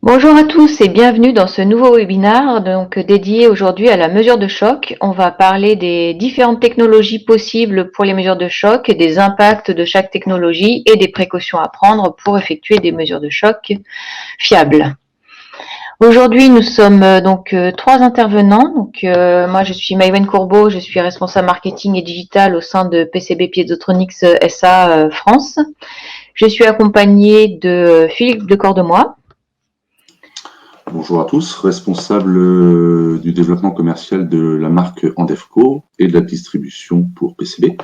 Bonjour à tous et bienvenue dans ce nouveau webinaire dédié aujourd'hui à la mesure de choc. On va parler des différentes technologies possibles pour les mesures de choc, des impacts de chaque technologie et des précautions à prendre pour effectuer des mesures de choc fiables. Aujourd'hui, nous sommes trois intervenants. Moi, je suis Maïwen Courbeau, je suis responsable marketing et digital au sein de PCB Piezotronics SA France. Je suis accompagnée de Philippe de Cordemois. Bonjour à tous, responsable du développement commercial de la marque Andefco et de la distribution pour PCB.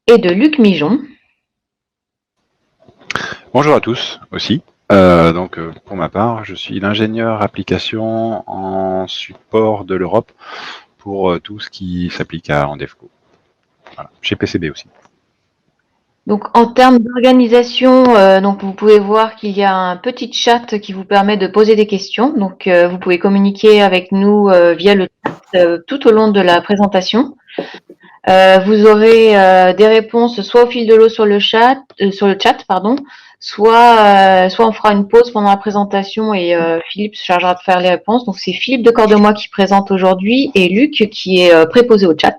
Et de Luc Mijon. Bonjour à tous aussi. Pour ma part, je suis l'ingénieur application en support de l'Europe pour tout ce qui s'applique à Andefco. Voilà, chez PCB aussi. Donc, en termes d'organisation, vous pouvez voir qu'il y a un petit chat qui vous permet de poser des questions. Vous pouvez communiquer avec nous via le chat tout au long de la présentation. Vous aurez des réponses soit au fil de l'eau sur le chat, soit on fera une pause pendant la présentation et Philippe se chargera de faire les réponses. Donc, c'est Philippe de Cordemois qui présente aujourd'hui et Luc qui est préposé au chat.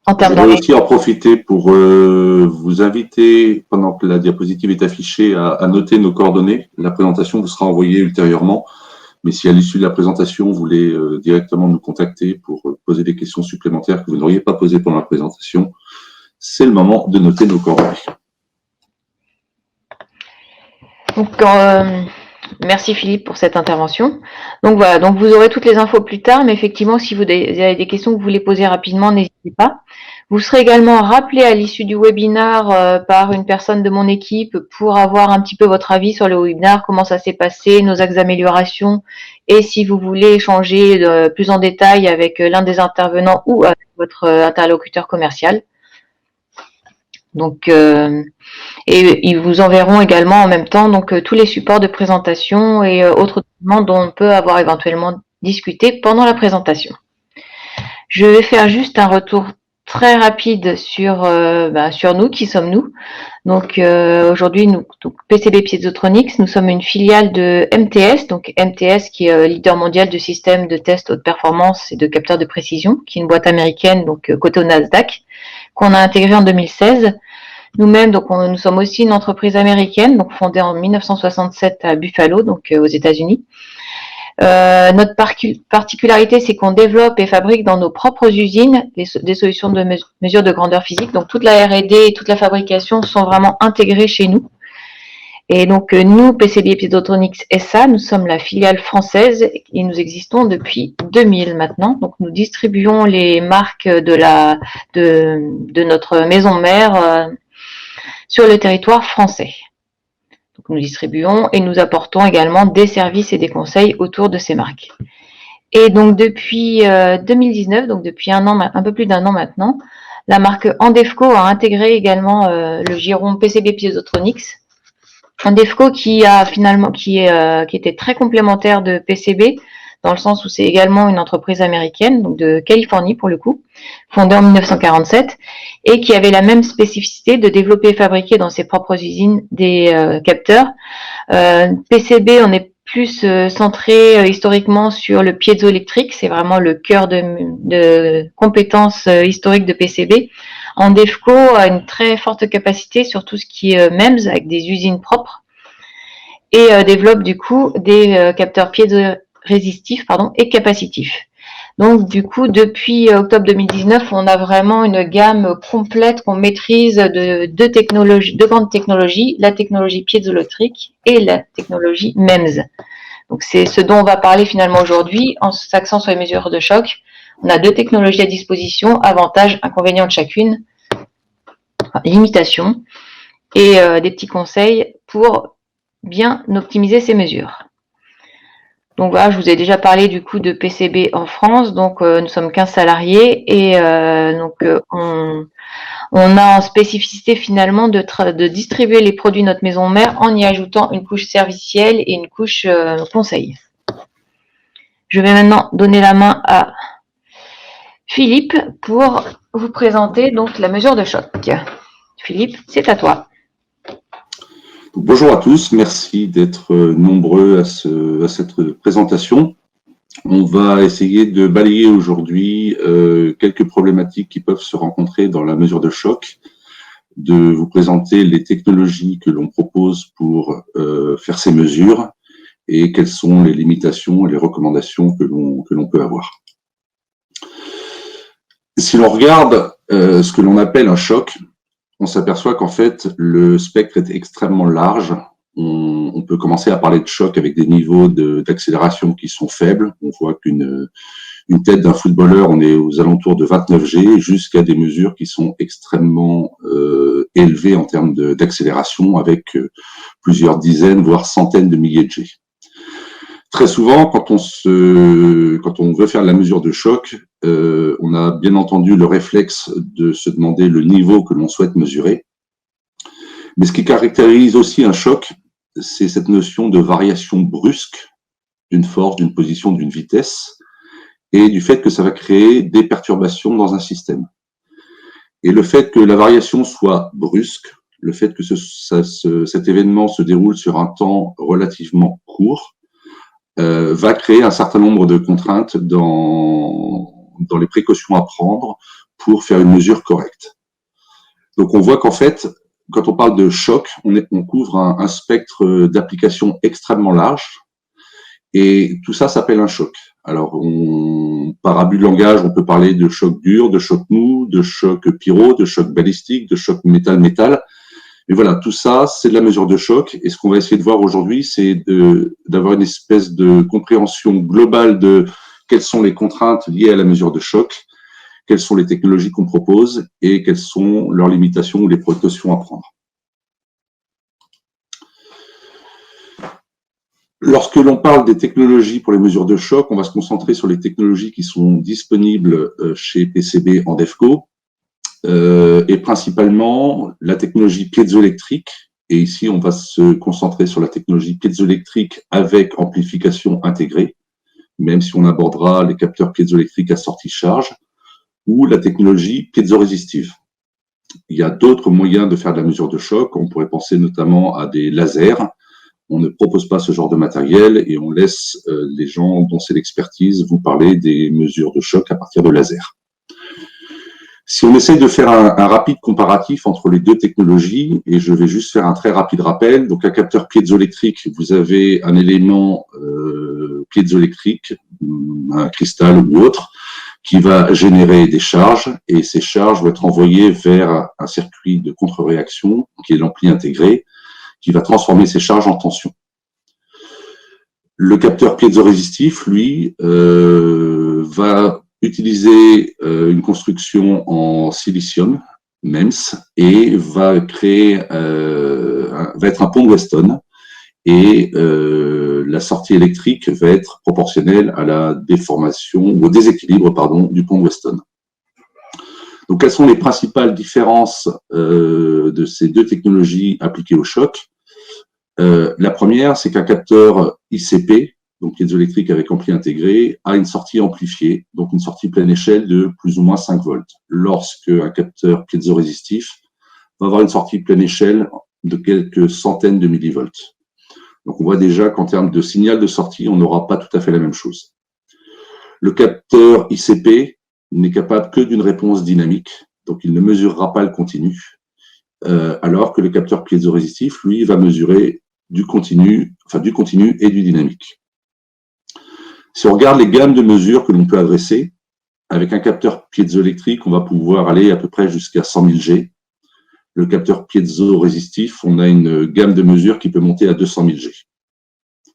Je voudrais aussi en profiter pour vous inviter, pendant que la diapositive est affichée, à noter nos coordonnées. La présentation vous sera envoyée ultérieurement. Mais si à l'issue de la présentation, vous voulez directement nous contacter pour poser des questions supplémentaires que vous n'auriez pas posées pendant la présentation, c'est le moment de noter nos coordonnées. Merci Philippe pour cette intervention. Donc voilà, donc vous aurez toutes les infos plus tard, mais effectivement, si vous avez des questions que vous voulez poser rapidement, n'hésitez pas. Vous serez également rappelé à l'issue du webinaire par une personne de mon équipe pour avoir un petit peu votre avis sur le webinaire, comment ça s'est passé, nos axes d'amélioration, et si vous voulez échanger plus en détail avec l'un des intervenants ou avec votre interlocuteur commercial. Et ils vous enverront également en même temps tous les supports de présentation et autres documents dont on peut avoir éventuellement discuté pendant la présentation. Je vais faire juste un retour très rapide sur nous, qui sommes-nous. Aujourd'hui, PCB Piezotronics, nous sommes une filiale de MTS, donc MTS qui est leader mondial du système de test haute performance et de capteurs de précision, qui est une boîte américaine, cotée au Nasdaq, qu'on a intégrée en 2016. Nous-mêmes, nous sommes aussi une entreprise américaine, fondée en 1967 à Buffalo, aux États-Unis. Notre particularité, c'est qu'on développe et fabrique dans nos propres usines des solutions de mesure de grandeur physique. Donc, toute la R&D et toute la fabrication sont vraiment intégrées chez nous. Et nous, PCB Piezotronics SA, nous sommes la filiale française et nous existons depuis 2000 maintenant. Donc, nous distribuons les marques de notre maison mère sur le territoire français. Donc, nous distribuons et nous apportons également des services et des conseils autour de ces marques. Et donc depuis 2019, donc depuis un peu plus d'un an maintenant, la marque Andefco a intégré également le giron PCB Piezotronics. Andefco qui était très complémentaire de PCB, dans le sens où c'est également une entreprise américaine, donc de Californie pour le coup, fondée en 1947, et qui avait la même spécificité de développer et fabriquer dans ses propres usines des capteurs. PCB, on est plus centré historiquement sur le piezoélectrique, c'est vraiment le cœur de compétences historiques de PCB. Andefco a une très forte capacité sur tout ce qui est MEMS, avec des usines propres, et développe du coup des capteurs piézorésistifs et capacitifs. Donc du coup, depuis octobre 2019, on a vraiment une gamme complète qu'on maîtrise de deux grandes technologies, la technologie piézoélectrique et la technologie MEMS. Donc c'est ce dont on va parler finalement aujourd'hui en s'axant sur les mesures de choc. On a deux technologies à disposition, avantages, inconvénients de chacune, limitations et des petits conseils pour bien optimiser ces mesures. Donc voilà, je vous ai déjà parlé du coup de PCB en France. Donc nous sommes 15 salariés et on a en spécificité finalement de distribuer les produits de notre maison mère en y ajoutant une couche servicielle et une couche conseil. Je vais maintenant donner la main à Philippe pour vous présenter donc la mesure de choc. Philippe, c'est à toi. Bonjour à tous, merci d'être nombreux à cette présentation. On va essayer de balayer aujourd'hui quelques problématiques qui peuvent se rencontrer dans la mesure de choc, de vous présenter les technologies que l'on propose pour faire ces mesures et quelles sont les limitations et les recommandations que l'on peut avoir. Si l'on regarde ce que l'on appelle un choc, on s'aperçoit qu'en fait, le spectre est extrêmement large. On peut commencer à parler de choc avec des niveaux d'accélération qui sont faibles. On voit qu'une tête d'un footballeur, on est aux alentours de 29 G, jusqu'à des mesures qui sont extrêmement élevées en termes d'accélération, avec plusieurs dizaines, voire centaines de milliers de G. Très souvent, quand on veut faire la mesure de choc, on a bien entendu le réflexe de se demander le niveau que l'on souhaite mesurer. Mais ce qui caractérise aussi un choc, c'est cette notion de variation brusque d'une force, d'une position, d'une vitesse, et du fait que ça va créer des perturbations dans un système. Et le fait que la variation soit brusque, le fait que cet événement se déroule sur un temps relativement court, va créer un certain nombre de contraintes dans les précautions à prendre pour faire une mesure correcte. Donc on voit qu'en fait, quand on parle de choc, on couvre un spectre d'application extrêmement large, et tout ça s'appelle un choc. Alors, par abus de langage, on peut parler de choc dur, de choc mou, de choc pyro, de choc balistique, de choc métal-métal. Mais voilà, tout ça, c'est de la mesure de choc. Et ce qu'on va essayer de voir aujourd'hui, c'est d'avoir une espèce de compréhension globale de quelles sont les contraintes liées à la mesure de choc, quelles sont les technologies qu'on propose et quelles sont leurs limitations ou les précautions à prendre. Lorsque l'on parle des technologies pour les mesures de choc, on va se concentrer sur les technologies qui sont disponibles chez PCB en DEFCO. Et principalement la technologie piézoélectrique. Et ici, on va se concentrer sur la technologie piézoélectrique avec amplification intégrée, même si on abordera les capteurs piézoélectriques à sortie charge, ou la technologie piézorésistive. Il y a d'autres moyens de faire de la mesure de choc. On pourrait penser notamment à des lasers. On ne propose pas ce genre de matériel et on laisse les gens dont c'est l'expertise vous parler des mesures de choc à partir de lasers. Si on essaie de faire un rapide comparatif entre les deux technologies, et je vais juste faire un très rapide rappel, donc un capteur piézoélectrique, vous avez un élément piézoélectrique, un cristal ou autre, qui va générer des charges, et ces charges vont être envoyées vers un circuit de contre-réaction, qui est l'ampli intégré, qui va transformer ces charges en tension. Le capteur piézorésistif, lui, va utiliser une construction en silicium, MEMS, et va créer, va être un pont de Weston, et la sortie électrique va être proportionnelle à la déformation, ou au déséquilibre, pardon, du pont de Weston. Donc, quelles sont les principales différences de ces deux technologies appliquées au choc? La première, c'est qu'un capteur ICP, donc piézoélectrique avec ampli intégré, a une sortie amplifiée, donc une sortie pleine échelle de plus ou moins 5 volts. Lorsque un capteur piézorésistif va avoir une sortie pleine échelle de quelques centaines de millivolts. Donc on voit déjà qu'en termes de signal de sortie, on n'aura pas tout à fait la même chose. Le capteur ICP n'est capable que d'une réponse dynamique, donc il ne mesurera pas le continu, alors que le capteur piézorésistif, lui, va mesurer du continu et du dynamique. Si on regarde les gammes de mesures que l'on peut adresser, avec un capteur piézoélectrique, on va pouvoir aller à peu près jusqu'à 100 000 G. Le capteur piézorésistif, on a une gamme de mesures qui peut monter à 200 000 G. En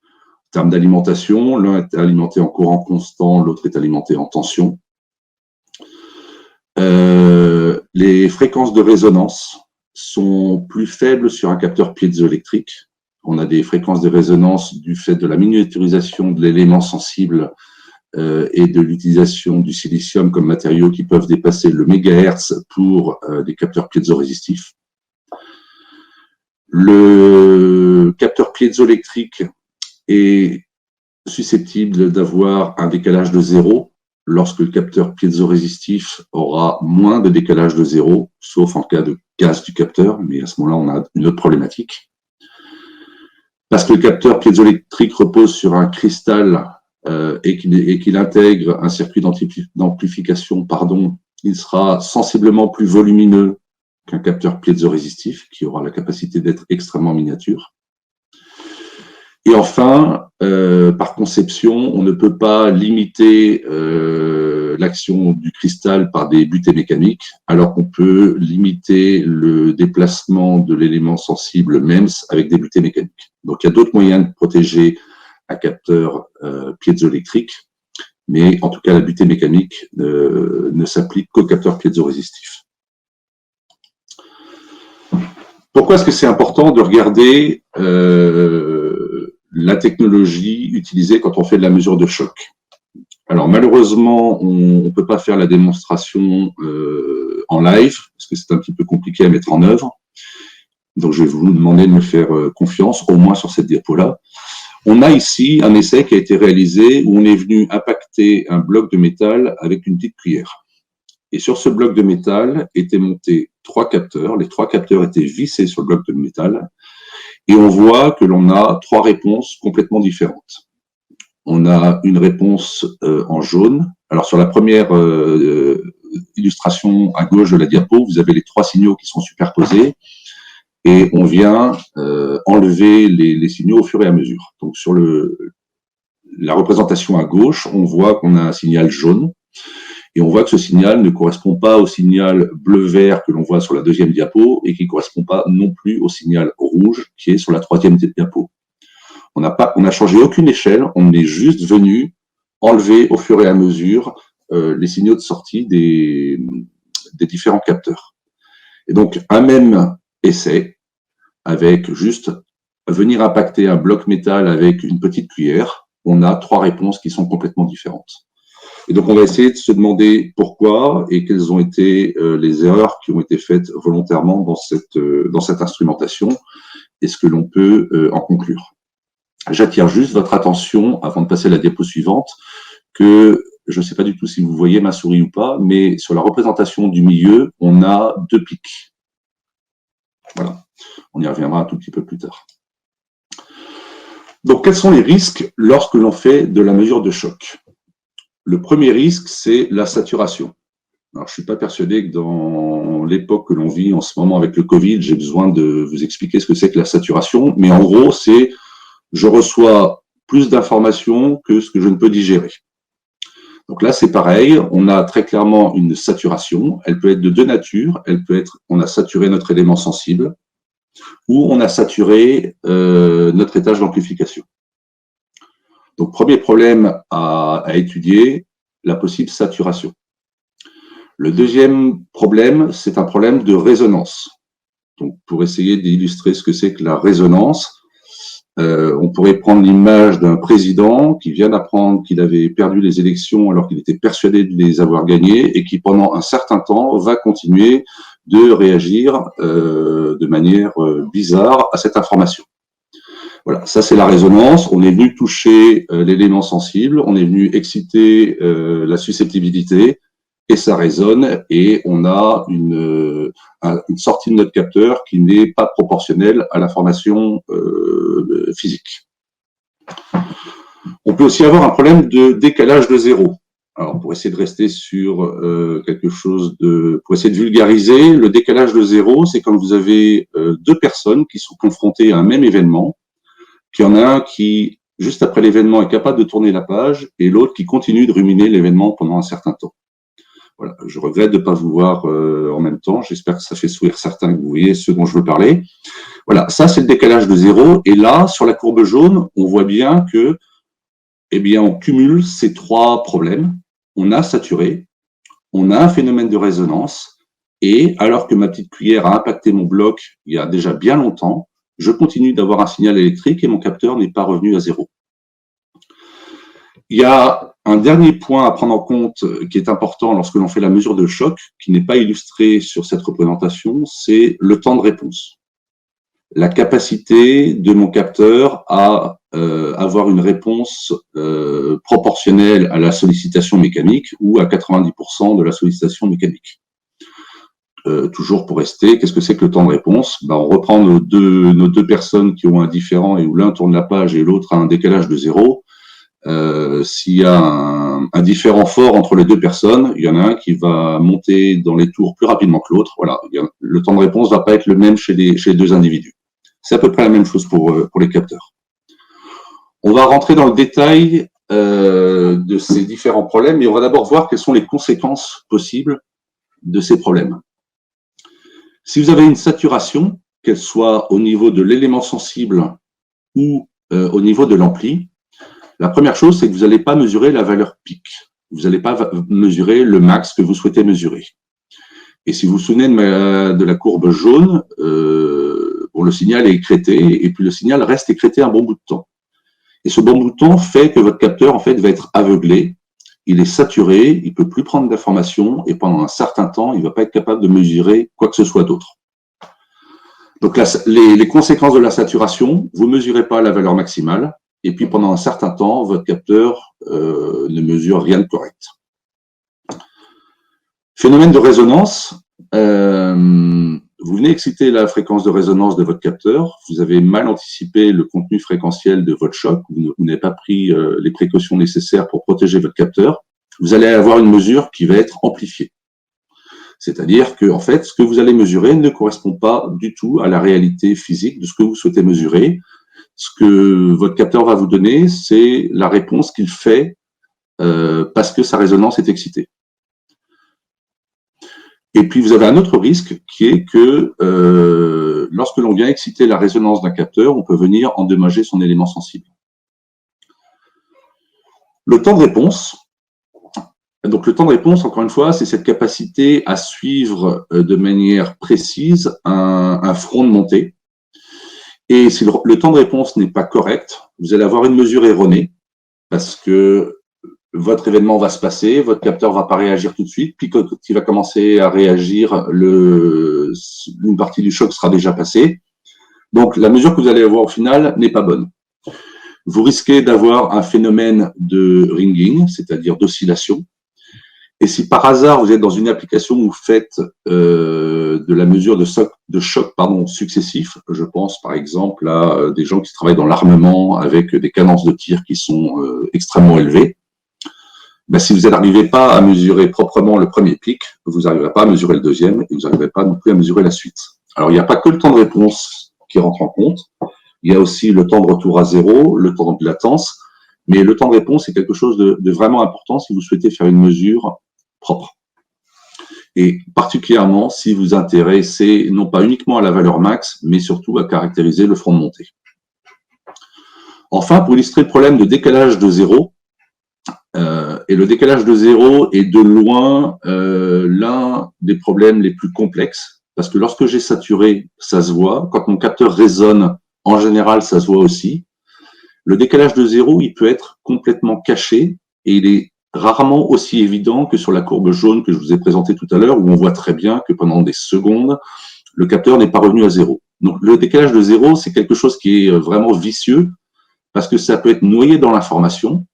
termes d'alimentation, l'un est alimenté en courant constant, l'autre est alimenté en tension. Les fréquences de résonance sont plus faibles sur un capteur piézoélectrique. On a des fréquences de résonance du fait de la miniaturisation de l'élément sensible et de l'utilisation du silicium comme matériau qui peuvent dépasser le mégahertz pour des capteurs piézorésistifs. Le capteur piézoélectrique est susceptible d'avoir un décalage de 0 lorsque le capteur piézorésistif aura moins de décalage de 0, sauf en cas de casse du capteur, mais à ce moment-là, on a une autre problématique. parce que le capteur piézoélectrique repose sur un cristal et qu'il intègre un circuit d'amplification, il sera sensiblement plus volumineux qu'un capteur piézorésistif qui aura la capacité d'être extrêmement miniature. Et enfin, par conception, on ne peut pas limiter l'action du cristal par des butées mécaniques, alors qu'on peut limiter le déplacement de l'élément sensible MEMS avec des butées mécaniques. Donc, il y a d'autres moyens de protéger un capteur piézoélectrique, mais en tout cas, la butée mécanique ne s'applique qu'au capteur piézorésistif. Pourquoi est-ce que c'est important de regarder la technologie utilisée quand on fait de la mesure de choc? Alors malheureusement, on ne peut pas faire la démonstration en live, parce que c'est un petit peu compliqué à mettre en œuvre. Donc je vais vous demander de me faire confiance, au moins sur cette diapo-là. On a ici un essai qui a été réalisé où on est venu impacter un bloc de métal avec une petite cuillère. Et sur ce bloc de métal étaient montés 3 capteurs. Les 3 capteurs étaient vissés sur le bloc de métal. Et on voit que l'on a 3 réponses complètement différentes. On a une réponse en jaune. Alors sur la première illustration à gauche de la diapo, vous avez les 3 signaux qui sont superposés. Et on vient enlever les signaux au fur et à mesure. Donc sur la représentation à gauche, on voit qu'on a un signal jaune. Et on voit que ce signal ne correspond pas au signal bleu-vert que l'on voit sur la deuxième diapo et qui ne correspond pas non plus au signal rouge qui est sur la troisième diapo. On n'a changé aucune échelle, on est juste venu enlever au fur et à mesure les signaux de sortie des différents capteurs. Et donc, un même essai avec juste venir impacter un bloc métal avec une petite cuillère, on a 3 réponses qui sont complètement différentes. Et donc, on va essayer de se demander pourquoi et quelles ont été les erreurs qui ont été faites volontairement dans cette instrumentation et ce que l'on peut en conclure. J'attire juste votre attention, avant de passer à la diapo suivante, que je ne sais pas du tout si vous voyez ma souris ou pas, mais sur la représentation du milieu, on a 2 pics. Voilà, on y reviendra un tout petit peu plus tard. Donc, quels sont les risques lorsque l'on fait de la mesure de choc? Le premier risque, c'est la saturation. Alors, je ne suis pas persuadé que dans l'époque que l'on vit en ce moment avec le Covid, j'ai besoin de vous expliquer ce que c'est que la saturation, mais en gros, c'est je reçois plus d'informations que ce que je ne peux digérer. Donc là, c'est pareil, on a très clairement une saturation, elle peut être de 2 natures, elle peut être on a saturé notre élément sensible ou on a saturé notre étage d'amplification. Donc, premier problème à étudier, la possible saturation. Le deuxième problème, c'est un problème de résonance. Donc, pour essayer d'illustrer ce que c'est que la résonance, on pourrait prendre l'image d'un président qui vient d'apprendre qu'il avait perdu les élections alors qu'il était persuadé de les avoir gagnées et qui, pendant un certain temps, va continuer de réagir de manière bizarre à cette information. Voilà, ça c'est la résonance. On est venu toucher l'élément sensible, on est venu exciter la susceptibilité et ça résonne et on a une sortie de notre capteur qui n'est pas proportionnelle à l'information physique. On peut aussi avoir un problème de décalage de zéro. Alors pour essayer de rester sur quelque chose pour essayer de vulgariser, le décalage de zéro, c'est quand vous avez 2 personnes qui sont confrontées à un même événement, qu'il y en a un qui, juste après l'événement, est capable de tourner la page et l'autre qui continue de ruminer l'événement pendant un certain temps. Voilà, je regrette de ne pas vous voir en même temps. J'espère que ça fait sourire certains que vous voyez ce dont je veux parler. Voilà, ça c'est le décalage de zéro. Et là, sur la courbe jaune, on voit bien que, eh bien, on cumule ces 3 problèmes. On a saturé, on a un phénomène de résonance, et alors que ma petite cuillère a impacté mon bloc il y a déjà bien longtemps, je continue d'avoir un signal électrique et mon capteur n'est pas revenu à zéro. Il y a un dernier point à prendre en compte qui est important lorsque l'on fait la mesure de choc, qui n'est pas illustré sur cette représentation, c'est le temps de réponse. La capacité de mon capteur à avoir une réponse proportionnelle à la sollicitation mécanique ou à 90% de la sollicitation mécanique. toujours pour rester, qu'est-ce que c'est que le temps de réponse? On reprend nos deux personnes qui ont un différent et où l'un tourne la page et l'autre a un décalage de 0. S'il y a un différent fort entre les deux personnes, il y en a un qui va monter dans les tours plus rapidement que l'autre. Voilà, le temps de réponse va pas être le même chez les deux individus. C'est à peu près la même chose pour les capteurs. On va rentrer dans le détail de ces différents problèmes, mais on va d'abord voir quelles sont les conséquences possibles de ces problèmes. Si vous avez une saturation, qu'elle soit au niveau de l'élément sensible ou au niveau de l'ampli, la première chose, c'est que vous n'allez pas mesurer la valeur pic. Vous n'allez pas mesurer le max que vous souhaitez mesurer. Et si vous vous souvenez de la courbe jaune, le signal est écrété, et puis le signal reste écrété un bon bout de temps. Et ce bon bout de temps fait que votre capteur, en fait, va être aveuglé, il est saturé, il ne peut plus prendre d'informations, et pendant un certain temps, il ne va pas être capable de mesurer quoi que ce soit d'autre. Donc, les conséquences de la saturation, vous ne mesurez pas la valeur maximale, et puis pendant un certain temps, votre capteur ne mesure rien de correct. Phénomène de résonance, vous venez exciter la fréquence de résonance de votre capteur, vous avez mal anticipé le contenu fréquentiel de votre choc, vous n'avez pas pris les précautions nécessaires pour protéger votre capteur, vous allez avoir une mesure qui va être amplifiée. C'est-à-dire que, en fait, ce que vous allez mesurer ne correspond pas du tout à la réalité physique de ce que vous souhaitez mesurer. Ce que votre capteur va vous donner, c'est la réponse qu'il fait parce que sa résonance est excitée. Et puis, vous avez un autre risque qui est que lorsque l'on vient exciter la résonance d'un capteur, on peut venir endommager son élément sensible. Le temps de réponse. Donc, le temps de réponse, encore une fois, c'est cette capacité à suivre de manière précise un front de montée. Et si le temps de réponse n'est pas correct, vous allez avoir une mesure erronée parce que votre événement va se passer, votre capteur va pas réagir tout de suite, puis quand il va commencer à réagir, une partie du choc sera déjà passée. Donc, la mesure que vous allez avoir au final n'est pas bonne. Vous risquez d'avoir un phénomène de ringing, c'est-à-dire d'oscillation. Et si par hasard, vous êtes dans une application où vous faites de la mesure de choc successifs, je pense par exemple à des gens qui travaillent dans l'armement avec des cadences de tir qui sont extrêmement élevées, si vous n'arrivez pas à mesurer proprement le premier pic, vous n'arriverez pas à mesurer le deuxième et vous n'arriverez pas non plus à mesurer la suite. Alors, il n'y a pas que le temps de réponse qui rentre en compte, il y a aussi le temps de retour à zéro, le temps de latence, mais le temps de réponse est quelque chose de vraiment important si vous souhaitez faire une mesure propre. Et particulièrement si vous intéressez non pas uniquement à la valeur max, mais surtout à caractériser le front de montée. Enfin, pour illustrer le problème de décalage de zéro, et le décalage de zéro est de loin l'un des problèmes les plus complexes, parce que lorsque j'ai saturé, ça se voit. Quand mon capteur résonne, en général, ça se voit aussi. Le décalage de zéro, il peut être complètement caché, et il est rarement aussi évident que sur la courbe jaune que je vous ai présentée tout à l'heure, où on voit très bien que pendant des secondes, le capteur n'est pas revenu à zéro. Donc le décalage de zéro, c'est quelque chose qui est vraiment vicieux, parce que ça peut être noyé dans l'information.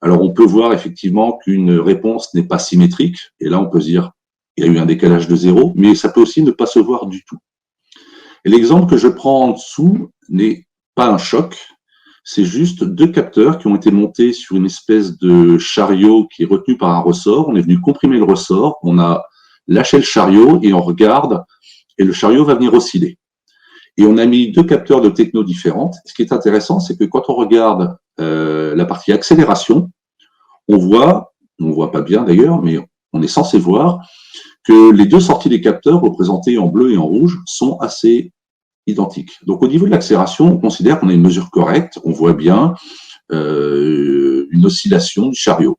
Alors, on peut voir effectivement qu'une réponse n'est pas symétrique, et là, on peut se dire qu'il y a eu un décalage de zéro, mais ça peut aussi ne pas se voir du tout. Et l'exemple que je prends en dessous n'est pas un choc, c'est juste deux capteurs qui ont été montés sur une espèce de chariot qui est retenu par un ressort. On est venu comprimer le ressort, on a lâché le chariot et on regarde, et le chariot va venir osciller. Et on a mis deux capteurs de techno différentes. Ce qui est intéressant, c'est que quand on regarde la partie accélération, on voit pas bien d'ailleurs, mais on est censé voir que les deux sorties des capteurs, représentées en bleu et en rouge, sont assez identiques. Donc au niveau de l'accélération, on considère qu'on a une mesure correcte, on voit bien une oscillation du chariot.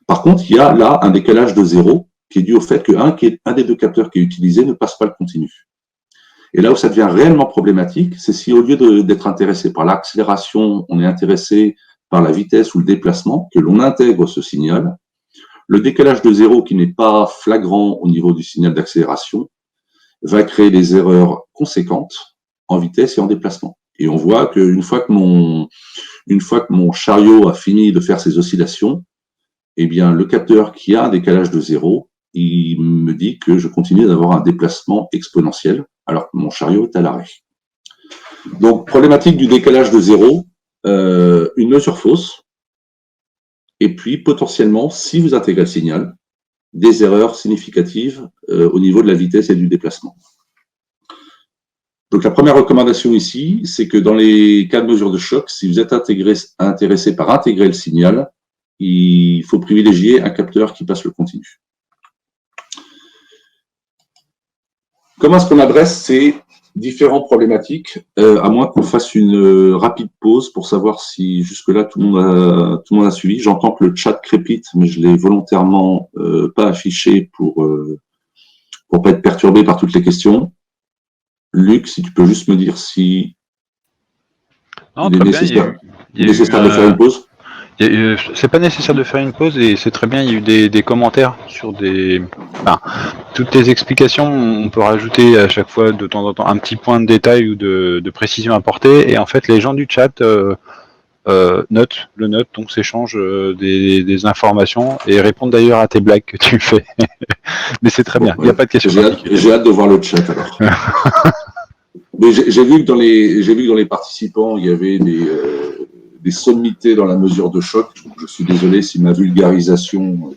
Par contre, il y a là un décalage de zéro qui est dû au fait qu'un des deux capteurs qui est utilisé ne passe pas le continu. Et là où ça devient réellement problématique, c'est si au lieu d'être intéressé par l'accélération, on est intéressé par la vitesse ou le déplacement, que l'on intègre ce signal. Le décalage de zéro qui n'est pas flagrant au niveau du signal d'accélération va créer des erreurs conséquentes en vitesse et en déplacement. Et on voit qu'une fois que mon chariot a fini de faire ses oscillations, eh bien, le capteur qui a un décalage de zéro il me dit que je continue d'avoir un déplacement exponentiel alors que mon chariot est à l'arrêt. Donc, problématique du décalage de 0, une mesure fausse, et puis potentiellement, si vous intégrez le signal, des erreurs significatives au niveau de la vitesse et du déplacement. Donc la première recommandation ici, c'est que dans les cas de mesure de choc, si vous êtes intéressé par intégrer le signal, il faut privilégier un capteur qui passe le continu. Comment est-ce qu'on adresse ces différentes problématiques, à moins qu'on fasse une rapide pause pour savoir si jusque-là tout le monde a suivi. J'entends que le chat crépite, mais je l'ai volontairement pas affiché pour pas être perturbé par toutes les questions. Luc, si tu peux juste me dire si il est nécessaire de faire une pause. C'est pas nécessaire de faire une pause et c'est très bien, il y a eu des commentaires sur toutes les explications, on peut rajouter à chaque fois de temps en temps un petit point de détail ou de précision apportée et en fait les gens du chat notent, donc s'échangent des informations et répondent d'ailleurs à tes blagues que tu fais. Mais c'est très bien, il n'y a pas de question particulière. J'ai hâte de voir le chat alors. Mais j'ai vu que dans les participants, il y avait des sommités dans la mesure de choc. Je suis désolé si ma vulgarisation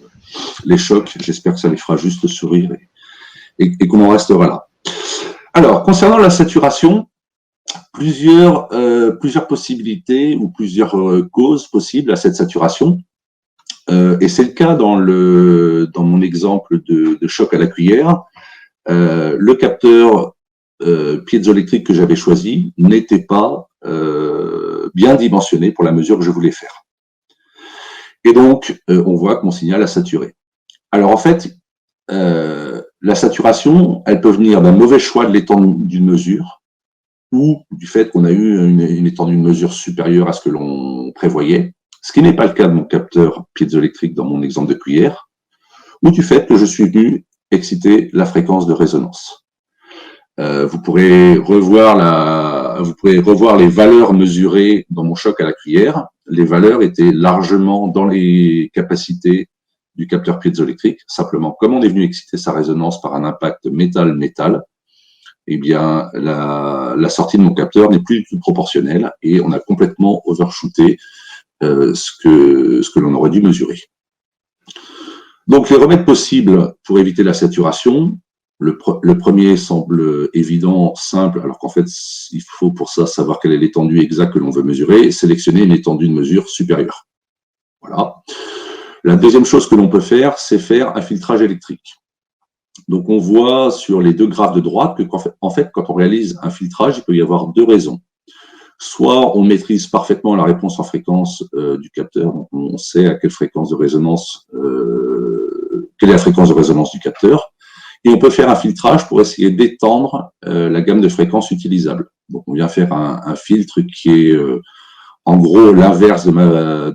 les choque. J'espère que ça les fera juste sourire et qu'on en restera là. Alors, concernant la saturation, plusieurs possibilités ou plusieurs causes possibles à cette saturation. Et c'est le cas dans mon exemple de choc à la cuillère. Le capteur piézoélectrique que j'avais choisi n'était pas bien dimensionné pour la mesure que je voulais faire. Et donc, on voit que mon signal a saturé. Alors en fait, la saturation, elle peut venir d'un mauvais choix de l'étendue d'une mesure ou du fait qu'on a eu une étendue de mesure supérieure à ce que l'on prévoyait, ce qui n'est pas le cas de mon capteur piézoélectrique dans mon exemple de cuillère, ou du fait que je suis venu exciter la fréquence de résonance. Vous pourrez revoir les valeurs mesurées dans mon choc à la cuillère. Les valeurs étaient largement dans les capacités du capteur piézoélectrique. Simplement, comme on est venu exciter sa résonance par un impact métal-métal, eh bien, la sortie de mon capteur n'est plus du tout proportionnelle et on a complètement overshooté ce que l'on aurait dû mesurer. Donc, les remèdes possibles pour éviter la saturation, le premier semble évident, simple, alors qu'en fait, il faut pour ça savoir quelle est l'étendue exacte que l'on veut mesurer et sélectionner une étendue de mesure supérieure. Voilà. La deuxième chose que l'on peut faire, c'est faire un filtrage électrique. Donc, on voit sur les deux graphes de droite qu'en fait, quand on réalise un filtrage, il peut y avoir deux raisons. Soit on maîtrise parfaitement la réponse en fréquence du capteur, donc on sait à quelle fréquence de résonance, quelle est la fréquence de résonance du capteur, et on peut faire un filtrage pour essayer d'étendre la gamme de fréquences utilisables. Donc on vient faire un filtre qui est en gros l'inverse de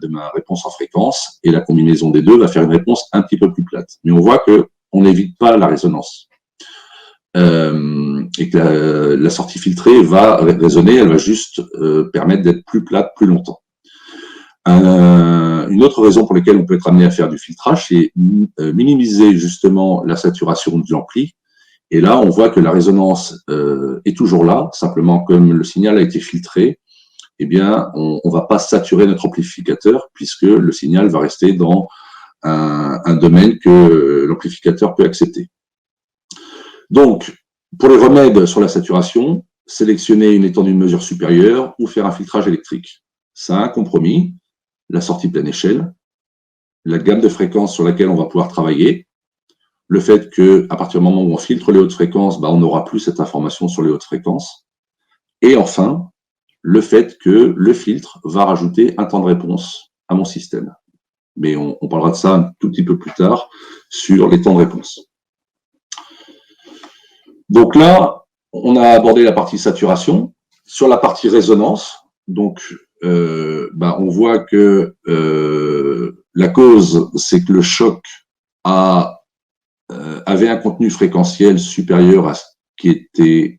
ma réponse en fréquence, et la combinaison des deux va faire une réponse un petit peu plus plate. Mais on voit que on n'évite pas la résonance. Et que la sortie filtrée va résonner, elle va juste permettre d'être plus plate plus longtemps. Une autre raison pour laquelle on peut être amené à faire du filtrage, c'est minimiser justement la saturation de l'ampli. Et là, on voit que la résonance est toujours là, simplement comme le signal a été filtré, eh bien, on ne va pas saturer notre amplificateur puisque le signal va rester dans un domaine que l'amplificateur peut accepter. Donc, pour les remèdes sur la saturation, sélectionner une étendue de mesure supérieure ou faire un filtrage électrique. Ça a un compromis, la sortie pleine échelle, la gamme de fréquences sur laquelle on va pouvoir travailler, le fait qu'à partir du moment où on filtre les hautes fréquences, on n'aura plus cette information sur les hautes fréquences, et enfin, le fait que le filtre va rajouter un temps de réponse à mon système. Mais on parlera de ça un tout petit peu plus tard sur les temps de réponse. Donc là, on a abordé la partie saturation. Sur la partie résonance, donc on voit que la cause, c'est que le choc avait un contenu fréquentiel supérieur à ce qui était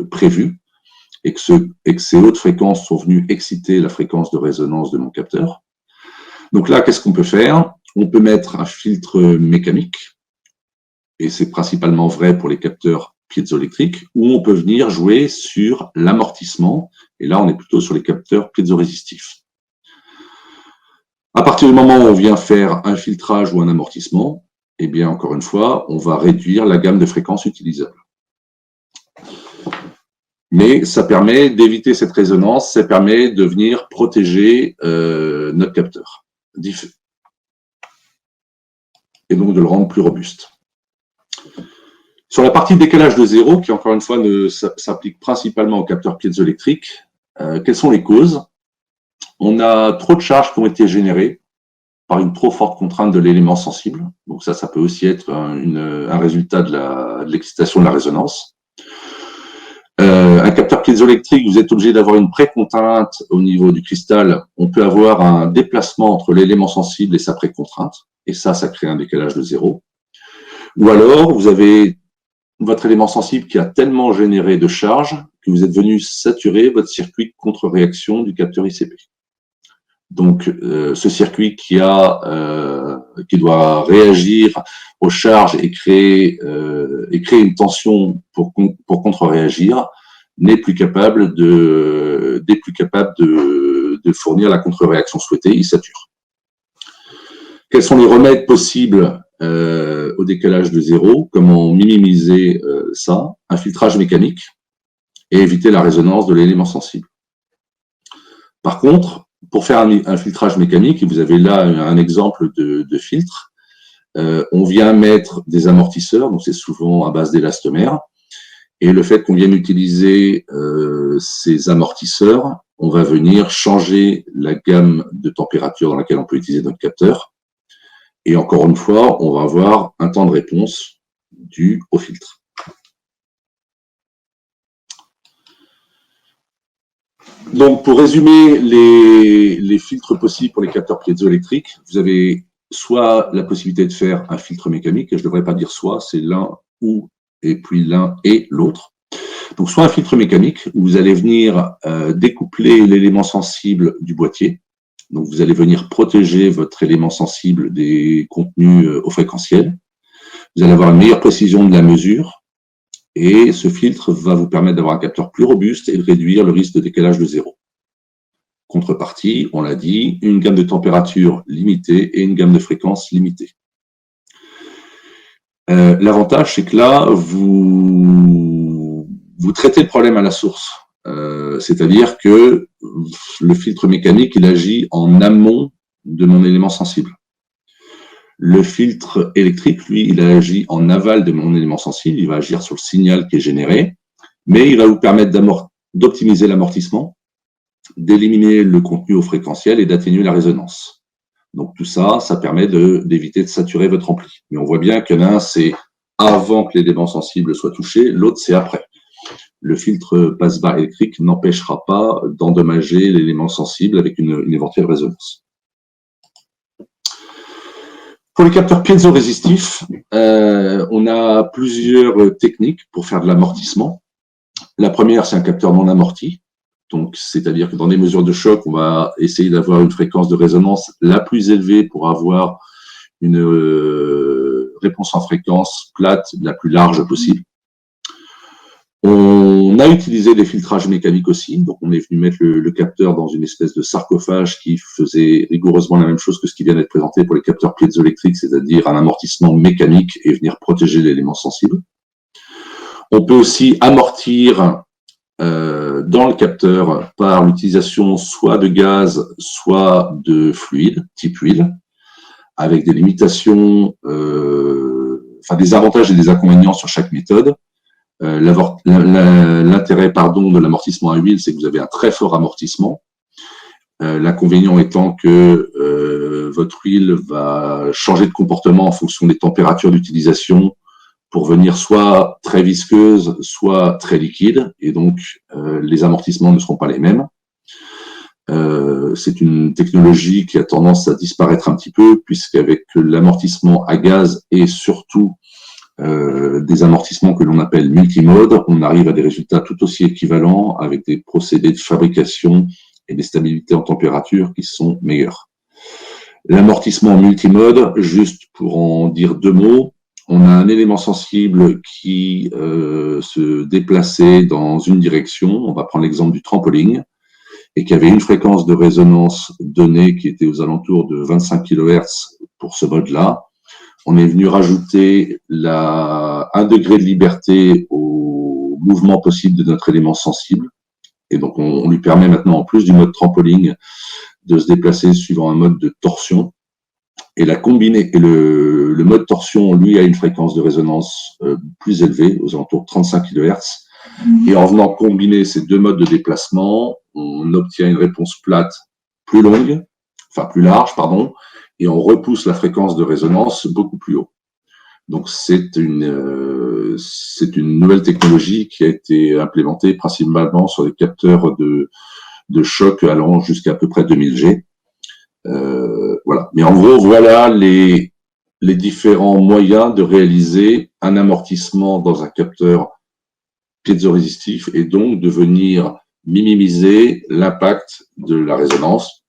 prévu et que ces hautes fréquences sont venues exciter la fréquence de résonance de mon capteur. Donc là, qu'est-ce qu'on peut faire? On peut mettre un filtre mécanique et c'est principalement vrai pour les capteurs piézoélectriques, ou on peut venir jouer sur l'amortissement, et là on est plutôt sur les capteurs piézorésistifs. À partir du moment où on vient faire un filtrage ou un amortissement, eh bien encore une fois, on va réduire la gamme de fréquences utilisables. Mais ça permet d'éviter cette résonance, ça permet de venir protéger notre capteur et donc de le rendre plus robuste. Sur la partie décalage de zéro, qui encore une fois s'applique principalement aux capteurs piézoélectriques, quelles sont les causes? On a trop de charges qui ont été générées par une trop forte contrainte de l'élément sensible. Donc ça peut aussi être un résultat de l'excitation de la résonance. Un capteur piézoélectrique, vous êtes obligé d'avoir une précontrainte au niveau du cristal. On peut avoir un déplacement entre l'élément sensible et sa précontrainte. Et ça crée un décalage de zéro. Ou alors, vous avez votre élément sensible qui a tellement généré de charge que vous êtes venu saturer votre circuit de contre-réaction du capteur ICP. Donc, ce circuit qui doit réagir aux charges et créer une tension pour contre-réagir, n'est plus capable de fournir la contre-réaction souhaitée, il sature. Quels sont les remèdes possibles au décalage de zéro? Comment minimiser ça? Un filtrage mécanique et éviter la résonance de l'élément sensible. Par contre, pour faire un filtrage mécanique, et vous avez là un exemple de filtre, on vient mettre des amortisseurs, donc c'est souvent à base d'élastomère, et le fait qu'on vienne utiliser ces amortisseurs, on va venir changer la gamme de température dans laquelle on peut utiliser notre capteur, et encore une fois, on va avoir un temps de réponse dû au filtre. Donc, pour résumer les filtres possibles pour les capteurs piézoélectriques, vous avez soit la possibilité de faire un filtre mécanique, et je ne devrais pas dire soit, c'est l'un ou, et puis l'un et l'autre. Donc, soit un filtre mécanique, où vous allez venir découpler l'élément sensible du boîtier. Donc, vous allez venir protéger votre élément sensible des contenus au fréquentiel. Vous allez avoir une meilleure précision de la mesure. Et ce filtre va vous permettre d'avoir un capteur plus robuste et de réduire le risque de décalage de zéro. Contrepartie, on l'a dit, une gamme de température limitée et une gamme de fréquence limitée. L'avantage, c'est que là, vous traitez le problème à la source. C'est-à-dire que le filtre mécanique, il agit en amont de mon élément sensible. Le filtre électrique, lui, il agit en aval de mon élément sensible, il va agir sur le signal qui est généré, mais il va vous permettre d'optimiser l'amortissement, d'éliminer le contenu au fréquentiel et d'atténuer la résonance. Donc tout ça, ça permet d'éviter de saturer votre ampli. Mais on voit bien que l'un, c'est avant que l'élément sensible soit touché, l'autre, c'est après. Le filtre passe-bas électrique n'empêchera pas d'endommager l'élément sensible avec une éventuelle résonance. Pour les capteurs piézorésistifs, on a plusieurs techniques pour faire de l'amortissement. La première, c'est un capteur non amorti. Donc, c'est-à-dire que dans des mesures de choc, on va essayer d'avoir une fréquence de résonance la plus élevée pour avoir une réponse en fréquence plate la plus large possible. On a utilisé des filtrages mécaniques aussi, donc on est venu mettre le capteur dans une espèce de sarcophage qui faisait rigoureusement la même chose que ce qui vient d'être présenté pour les capteurs piézoélectriques, c'est-à-dire un amortissement mécanique et venir protéger l'élément sensible. On peut aussi amortir dans le capteur par l'utilisation soit de gaz, soit de fluide, type huile, avec des limitations, des avantages et des inconvénients sur chaque méthode. L'intérêt de l'amortissement à huile, c'est que vous avez un très fort amortissement. L'inconvénient étant que votre huile va changer de comportement en fonction des températures d'utilisation pour venir soit très visqueuse, soit très liquide. Et donc, les amortissements ne seront pas les mêmes. C'est une technologie qui a tendance à disparaître un petit peu, puisqu'avec l'amortissement à gaz et surtout des amortissements que l'on appelle multimode, on arrive à des résultats tout aussi équivalents avec des procédés de fabrication et des stabilités en température qui sont meilleures. L'amortissement multimode, juste pour en dire deux mots, on a un élément sensible qui se déplaçait dans une direction, on va prendre l'exemple du trampoline, et qui avait une fréquence de résonance donnée qui était aux alentours de 25 kHz pour ce mode-là. On est venu rajouter 1 degré de liberté au mouvement possible de notre élément sensible. Et donc, on lui permet maintenant, en plus du mode trampoline, de se déplacer suivant un mode de torsion. Et le mode torsion, lui, a une fréquence de résonance plus élevée, aux alentours de 35 kHz. Et en venant combiner ces deux modes de déplacement, on obtient une réponse plate plus longue, enfin plus large, pardon, et on repousse la fréquence de résonance beaucoup plus haut. Donc c'est une nouvelle technologie qui a été implémentée principalement sur les capteurs de choc allant jusqu'à peu près 2000 G. Voilà. Mais en gros, voilà les différents moyens de réaliser un amortissement dans un capteur piézoresistif et donc de venir minimiser l'impact de la résonance,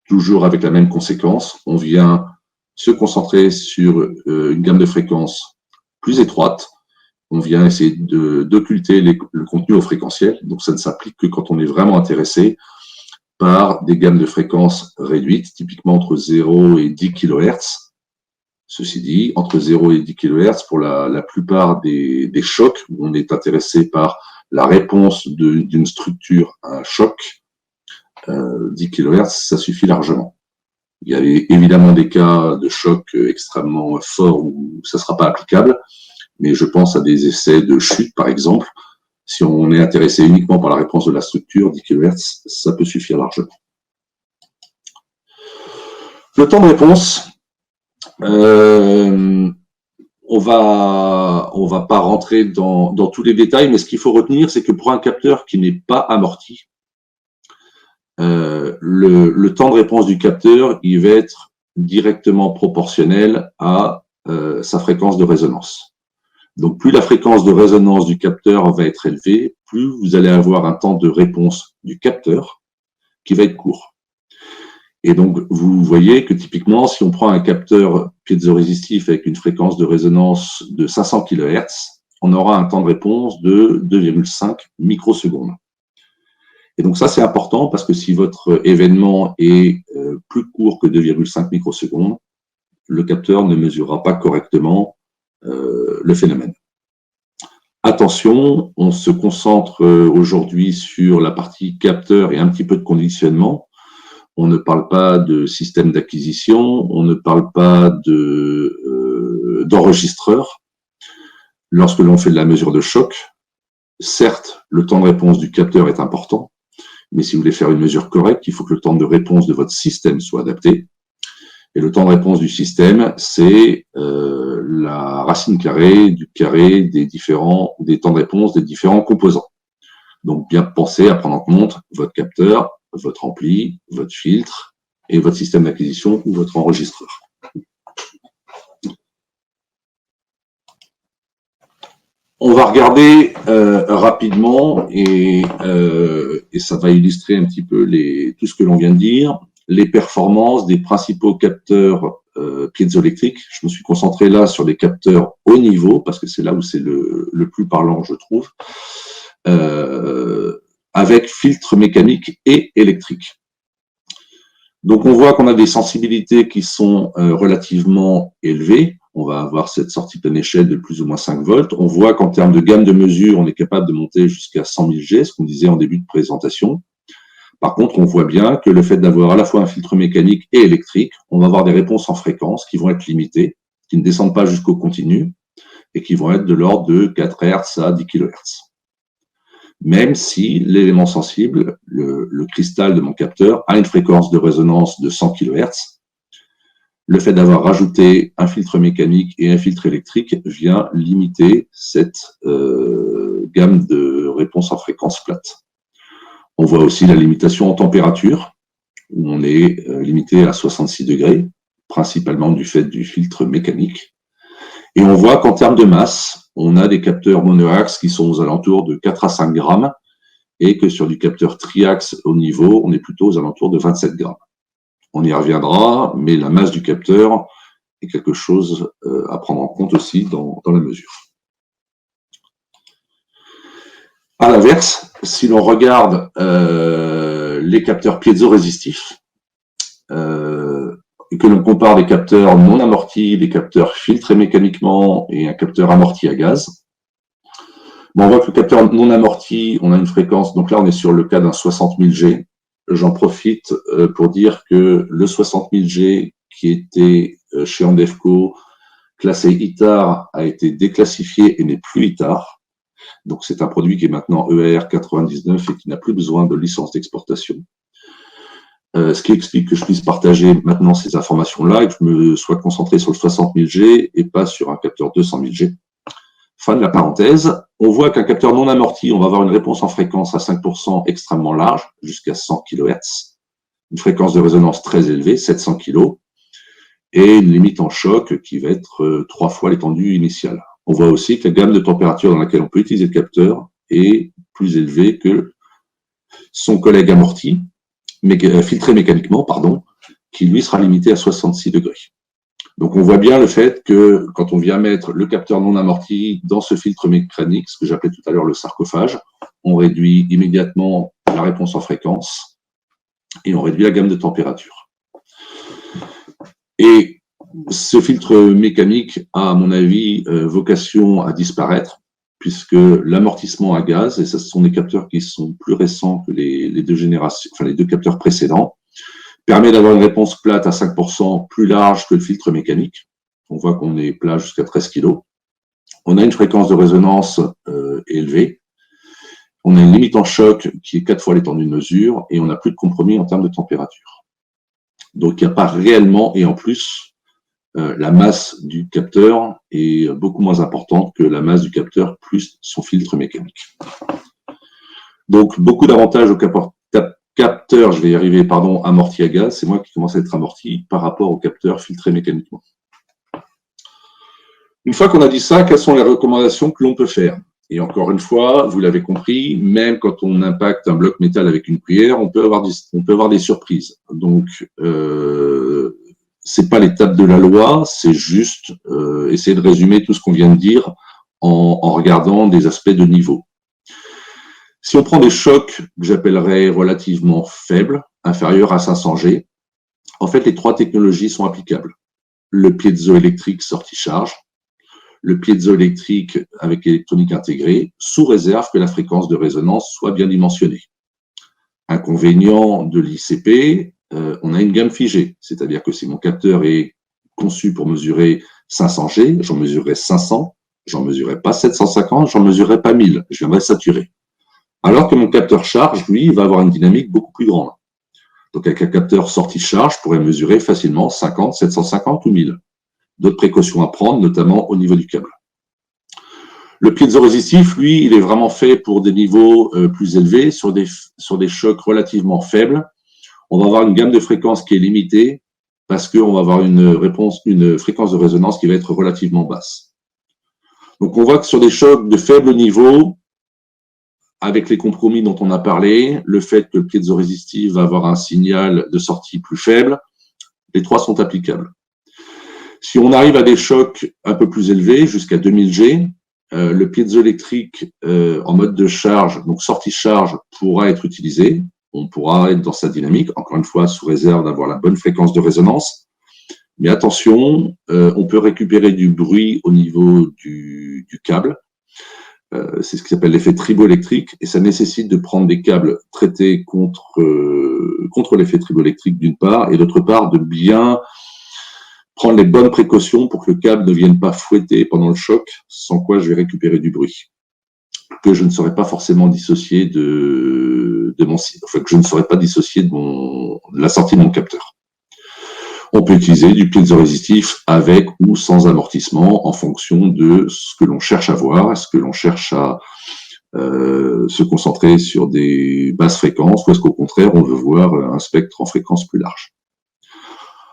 toujours avec la même conséquence. On vient se concentrer sur une gamme de fréquences plus étroite. On vient essayer d'occulter le contenu au fréquentiel. Donc, ça ne s'applique que quand on est vraiment intéressé par des gammes de fréquences réduites, typiquement entre 0 et 10 kHz. Ceci dit, entre 0 et 10 kHz, pour la plupart des chocs, où on est intéressé par la réponse d'une structure à un choc, 10 kHz, ça suffit largement. Il y a évidemment des cas de choc extrêmement forts où ça ne sera pas applicable, mais je pense à des essais de chute, par exemple. Si on est intéressé uniquement par la réponse de la structure, 10 kHz, ça peut suffire largement. Le temps de réponse, on va pas rentrer dans tous les détails, mais ce qu'il faut retenir, c'est que pour un capteur qui n'est pas amorti, le temps de réponse du capteur, il va être directement proportionnel à sa fréquence de résonance. Donc, plus la fréquence de résonance du capteur va être élevée, plus vous allez avoir un temps de réponse du capteur qui va être court. Et donc, vous voyez que typiquement, si on prend un capteur piézoresistif avec une fréquence de résonance de 500 kHz, on aura un temps de réponse de 2,5 microsecondes. Et donc ça, c'est important parce que si votre événement est plus court que 2,5 microsecondes, le capteur ne mesurera pas correctement le phénomène. Attention, on se concentre aujourd'hui sur la partie capteur et un petit peu de conditionnement. On ne parle pas de système d'acquisition, on ne parle pas d'enregistreur. Lorsque l'on fait de la mesure de choc, certes, le temps de réponse du capteur est important, mais si vous voulez faire une mesure correcte, il faut que le temps de réponse de votre système soit adapté. Et le temps de réponse du système, c'est la racine carrée du carré des temps de réponse des différents composants. Donc, bien penser à prendre en compte votre capteur, votre ampli, votre filtre et votre système d'acquisition ou votre enregistreur. On va regarder rapidement et ça va illustrer un petit peu tout ce que l'on vient de dire, les performances des principaux capteurs piézoélectriques. Je me suis concentré là sur les capteurs haut niveau parce que c'est là où c'est le plus parlant, je trouve, avec filtre mécanique et électrique. Donc, on voit qu'on a des sensibilités qui sont relativement élevées. On va avoir cette sortie pleine échelle de plus ou moins 5 volts. On voit qu'en termes de gamme de mesure, on est capable de monter jusqu'à 100 000 G, ce qu'on disait en début de présentation. Par contre, on voit bien que le fait d'avoir à la fois un filtre mécanique et électrique, on va avoir des réponses en fréquence qui vont être limitées, qui ne descendent pas jusqu'au continu et qui vont être de l'ordre de 4 Hz à 10 kHz. Même si l'élément sensible, le cristal de mon capteur, a une fréquence de résonance de 100 kHz, le fait d'avoir rajouté un filtre mécanique et un filtre électrique vient limiter cette gamme de réponses en fréquence plate. On voit aussi la limitation en température, où on est limité à 66 degrés, principalement du fait du filtre mécanique. Et on voit qu'en termes de masse, on a des capteurs monoaxes qui sont aux alentours de 4 à 5 grammes, et que sur du capteur triaxe au niveau, on est plutôt aux alentours de 27 grammes. On y reviendra, mais la masse du capteur est quelque chose à prendre en compte aussi dans la mesure. À l'inverse, si l'on regarde les capteurs piézo-résistifs, et que l'on compare des capteurs non amortis, des capteurs filtrés mécaniquement et un capteur amorti à gaz, on voit que le capteur non amorti, on a une fréquence, donc là on est sur le cas d'un 60 000 G. J'en profite pour dire que le 60 000 G qui était chez Andefco classé ITAR a été déclassifié et n'est plus ITAR. Donc c'est un produit qui est maintenant EAR 99 et qui n'a plus besoin de licence d'exportation. Ce qui explique que je puisse partager maintenant ces informations-là et que je me sois concentré sur le 60 000 G et pas sur un capteur 200 000 G. Fin de la parenthèse. On voit qu'un capteur non amorti, on va avoir une réponse en fréquence à 5% extrêmement large, jusqu'à 100 kHz, une fréquence de résonance très élevée, 700 kg, et une limite en choc qui va être 3 fois l'étendue initiale. On voit aussi que la gamme de température dans laquelle on peut utiliser le capteur est plus élevée que son collègue amorti, filtré mécaniquement, qui lui sera limité à 66 degrés. Donc on voit bien le fait que quand on vient mettre le capteur non amorti dans ce filtre mécanique, ce que j'appelais tout à l'heure le sarcophage, on réduit immédiatement la réponse en fréquence et on réduit la gamme de température. Et ce filtre mécanique a, à mon avis, vocation à disparaître, puisque l'amortissement à gaz, et ce sont des capteurs qui sont plus récents que les deux générations, enfin les deux capteurs précédents, permet d'avoir une réponse plate à 5% plus large que le filtre mécanique. On voit qu'on est plat jusqu'à 13 kg. On a une fréquence de résonance élevée. On a une limite en choc qui est 4 fois l'étendue de mesure et on n'a plus de compromis en termes de température. Donc il n'y a pas réellement, et en plus, la masse du capteur est beaucoup moins importante que la masse du capteur plus son filtre mécanique. Donc beaucoup d'avantages au capteur, je vais y arriver, amorti à gaz, c'est moi qui commence à être amorti par rapport au capteur filtré mécaniquement. Une fois qu'on a dit ça, quelles sont les recommandations que l'on peut faire? Et encore une fois, vous l'avez compris, même quand on impacte un bloc métal avec une cuillère, on peut avoir des surprises. Donc, c'est pas l'étape de la loi, c'est juste essayer de résumer tout ce qu'on vient de dire en regardant des aspects de niveau. Si on prend des chocs que j'appellerais relativement faibles, inférieurs à 500 G, en fait, les 3 technologies sont applicables. Le piézoélectrique sortie-charge, le piézoélectrique avec électronique intégrée, sous réserve que la fréquence de résonance soit bien dimensionnée. Inconvénient de l'ICP, on a une gamme figée, c'est-à-dire que si mon capteur est conçu pour mesurer 500 G, j'en mesurerai 500, j'en mesurerai pas 750, j'en mesurerai pas 1000, je viendrai saturer. Alors que mon capteur charge, lui, va avoir une dynamique beaucoup plus grande. Donc avec un capteur sortie charge, je pourrais mesurer facilement 50, 750 ou 1000. D'autres précautions à prendre, notamment au niveau du câble. Le piézorésistif, lui, il est vraiment fait pour des niveaux plus élevés, sur des chocs relativement faibles. On va avoir une gamme de fréquences qui est limitée parce qu'on va avoir une fréquence de résonance qui va être relativement basse. Donc on voit que sur des chocs de faible niveau, avec les compromis dont on a parlé, le fait que le piézorésistif va avoir un signal de sortie plus faible, les 3 sont applicables. Si on arrive à des chocs un peu plus élevés, jusqu'à 2000 G, le piézoélectrique en mode de charge, donc sortie charge, pourra être utilisé. On pourra être dans sa dynamique, encore une fois, sous réserve d'avoir la bonne fréquence de résonance. Mais attention, on peut récupérer du bruit au niveau du câble. C'est ce qui s'appelle l'effet triboélectrique, et ça nécessite de prendre des câbles traités contre l'effet triboélectrique d'une part, et d'autre part de bien prendre les bonnes précautions pour que le câble ne vienne pas fouetter pendant le choc, sans quoi je vais récupérer du bruit que je ne saurais pas forcément dissocier de la sortie de mon capteur. On peut utiliser du piézorésistif avec ou sans amortissement en fonction de ce que l'on cherche à voir. Est-ce que l'on cherche à se concentrer sur des basses fréquences ou est-ce qu'au contraire, on veut voir un spectre en fréquence plus large?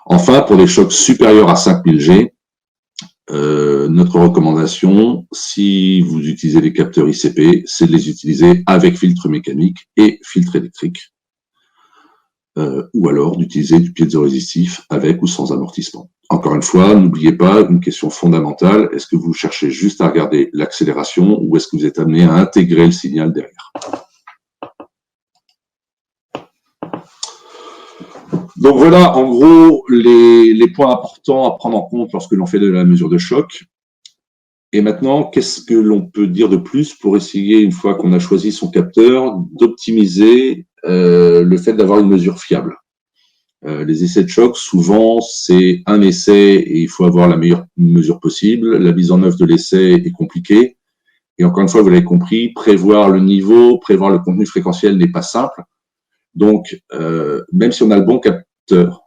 Enfin, pour les chocs supérieurs à 5000 G, notre recommandation, si vous utilisez les capteurs ICP, c'est de les utiliser avec filtre mécanique et filtre électrique. ou alors d'utiliser du piézoresistif avec ou sans amortissement. Encore une fois, n'oubliez pas une question fondamentale, est-ce que vous cherchez juste à regarder l'accélération ou est-ce que vous êtes amené à intégrer le signal derrière? Donc voilà, en gros, les points importants à prendre en compte lorsque l'on fait de la mesure de choc. Et maintenant, qu'est-ce que l'on peut dire de plus pour essayer, une fois qu'on a choisi son capteur, d'optimiser le fait d'avoir une mesure fiable? Les essais de choc, souvent, c'est un essai et il faut avoir la meilleure mesure possible. La mise en œuvre de l'essai est compliquée. Et encore une fois, vous l'avez compris, prévoir le niveau, prévoir le contenu fréquentiel n'est pas simple. Donc, même si on a le bon capteur,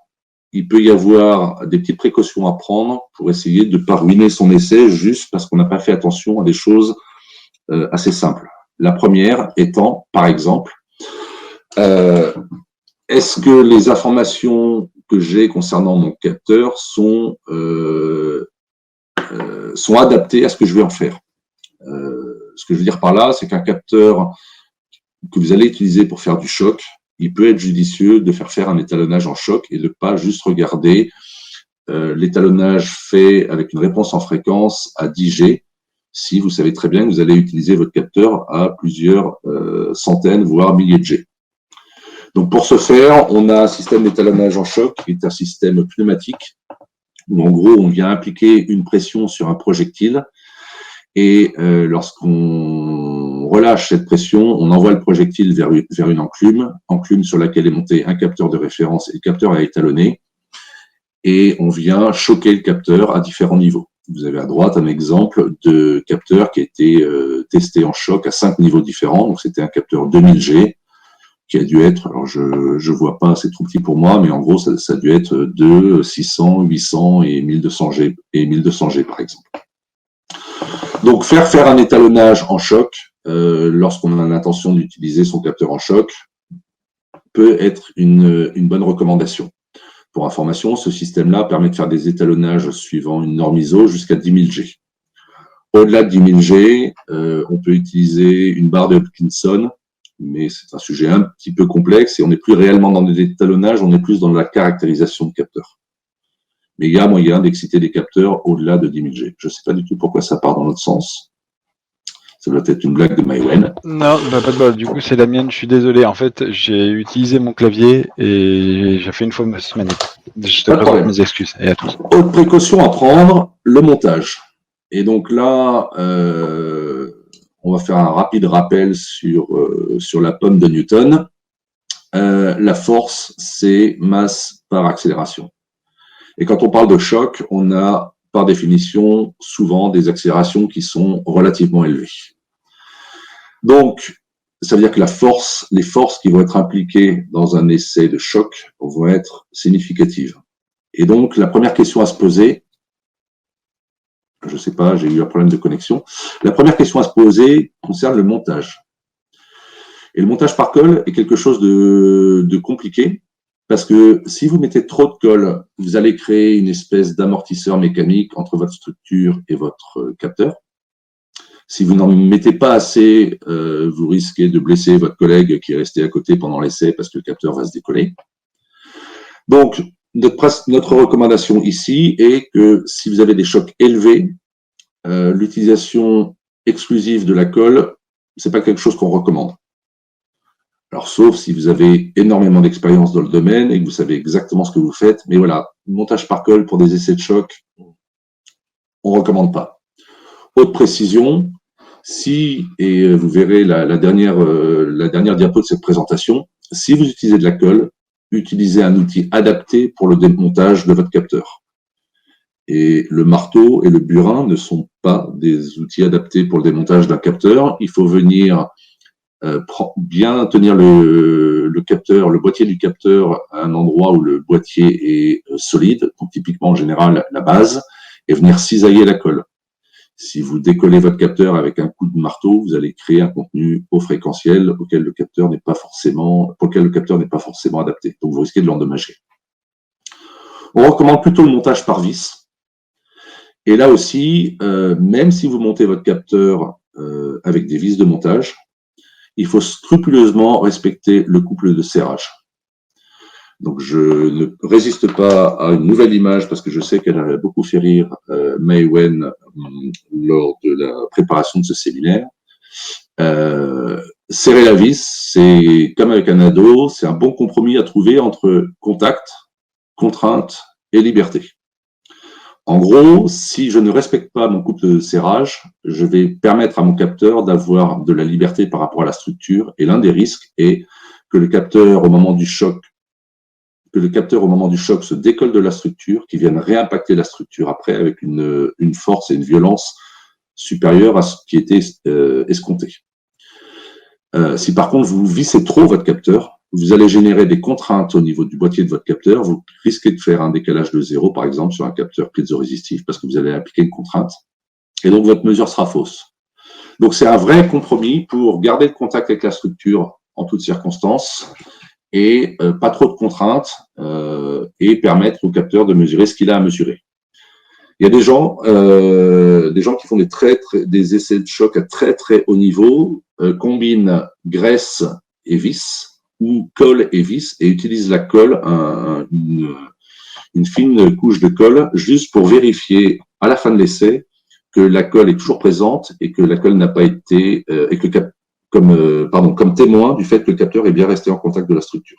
il peut y avoir des petites précautions à prendre pour essayer de ne pas ruiner son essai juste parce qu'on n'a pas fait attention à des choses assez simples. La première étant, par exemple, est-ce que les informations que j'ai concernant mon capteur sont adaptées à ce que je vais en faire? Ce que je veux dire par là, c'est qu'un capteur que vous allez utiliser pour faire du choc, il peut être judicieux de faire un étalonnage en choc et de ne pas juste regarder l'étalonnage fait avec une réponse en fréquence à 10 G, si vous savez très bien que vous allez utiliser votre capteur à plusieurs centaines, voire milliers de G. Donc pour ce faire, on a un système d'étalonnage en choc qui est un système pneumatique, où en gros on vient appliquer une pression sur un projectile et lorsqu'on relâche cette pression, on envoie le projectile vers une enclume sur laquelle est monté un capteur de référence et le capteur est étalonné, et on vient choquer le capteur à différents niveaux. Vous avez à droite un exemple de capteur qui a été testé en choc à 5 niveaux différents. Donc c'était un capteur 2000 G qui a dû être, alors je vois pas, c'est trop petit pour moi, mais en gros ça a dû être de 600, 800 et 1200 G par exemple. Donc faire un étalonnage en choc lorsqu'on a l'intention d'utiliser son capteur en choc peut être une bonne recommandation. Pour information, ce système-là permet de faire des étalonnages suivant une norme ISO jusqu'à 10 000 G. Au-delà de 10 000 G, on peut utiliser une barre de Hopkinson, mais c'est un sujet un petit peu complexe et on n'est plus réellement dans des étalonnages, on est plus dans la caractérisation de capteurs. Mais il y a moyen d'exciter des capteurs au-delà de 10 000 G. Je ne sais pas du tout pourquoi ça part dans l'autre sens. Ça doit être une blague de Maïwen. Non, bah, pas de bol. Du coup, c'est la mienne. Je suis désolé. En fait, j'ai utilisé mon clavier et j'ai fait une fausse manip. Je te présente mes excuses et à tous. Autre précaution à prendre, le montage. Et donc là, on va faire un rapide rappel sur la pomme de Newton. La force, c'est masse par accélération. Et quand on parle de choc, on a par définition souvent des accélérations qui sont relativement élevées. Donc, ça veut dire que les forces qui vont être impliquées dans un essai de choc vont être significatives. Et donc, la première question à se poser, je ne sais pas, j'ai eu un problème de connexion. La première question à se poser concerne le montage. Et le montage par colle est quelque chose de compliqué, parce que si vous mettez trop de colle, vous allez créer une espèce d'amortisseur mécanique entre votre structure et votre capteur. Si vous n'en mettez pas assez, vous risquez de blesser votre collègue qui est resté à côté pendant l'essai parce que le capteur va se décoller. Donc, notre recommandation ici est que si vous avez des chocs élevés, l'utilisation exclusive de la colle, c'est pas quelque chose qu'on recommande. Alors, sauf si vous avez énormément d'expérience dans le domaine et que vous savez exactement ce que vous faites. Mais voilà, montage par colle pour des essais de choc, on ne recommande pas. Autre précision, et vous verrez la dernière diapo de cette présentation, si vous utilisez de la colle, utilisez un outil adapté pour le démontage de votre capteur. Et le marteau et le burin ne sont pas des outils adaptés pour le démontage d'un capteur. Il faut venir bien tenir le capteur, le boîtier du capteur à un endroit où le boîtier est solide, donc typiquement en général la base, et venir cisailler la colle. Si vous décollez votre capteur avec un coup de marteau, vous allez créer un contenu haut fréquentiel pour lequel le capteur n'est pas forcément adapté. Donc vous risquez de l'endommager. On recommande plutôt le montage par vis. Et là aussi, même si vous montez votre capteur avec des vis de montage, il faut scrupuleusement respecter le couple de serrage. Donc, je ne résiste pas à une nouvelle image parce que je sais qu'elle a beaucoup fait rire May Wen lors de la préparation de ce séminaire. Serrer la vis, c'est comme avec un ado, c'est un bon compromis à trouver entre contact, contrainte et liberté. En gros, si je ne respecte pas mon couple de serrage, je vais permettre à mon capteur d'avoir de la liberté par rapport à la structure. Et l'un des risques est que le capteur, au moment du choc, se décolle de la structure, qui vienne réimpacter la structure après avec une force et une violence supérieure à ce qui était escompté. Si par contre vous vissez trop votre capteur, vous allez générer des contraintes au niveau du boîtier de votre capteur. Vous risquez de faire un décalage de 0, par exemple, sur un capteur piezo-résistif parce que vous allez appliquer une contrainte. Et donc, votre mesure sera fausse. Donc, c'est un vrai compromis pour garder le contact avec la structure en toutes circonstances et pas trop de contraintes et permettre au capteur de mesurer ce qu'il a à mesurer. Il y a des gens qui font des essais de choc à très très haut niveau, combinent graisse et vis ou colle et vis et utilisent la colle, une fine couche de colle, juste pour vérifier à la fin de l'essai que la colle est toujours présente et que la colle n'a pas été comme témoin du fait que le capteur est bien resté en contact de la structure.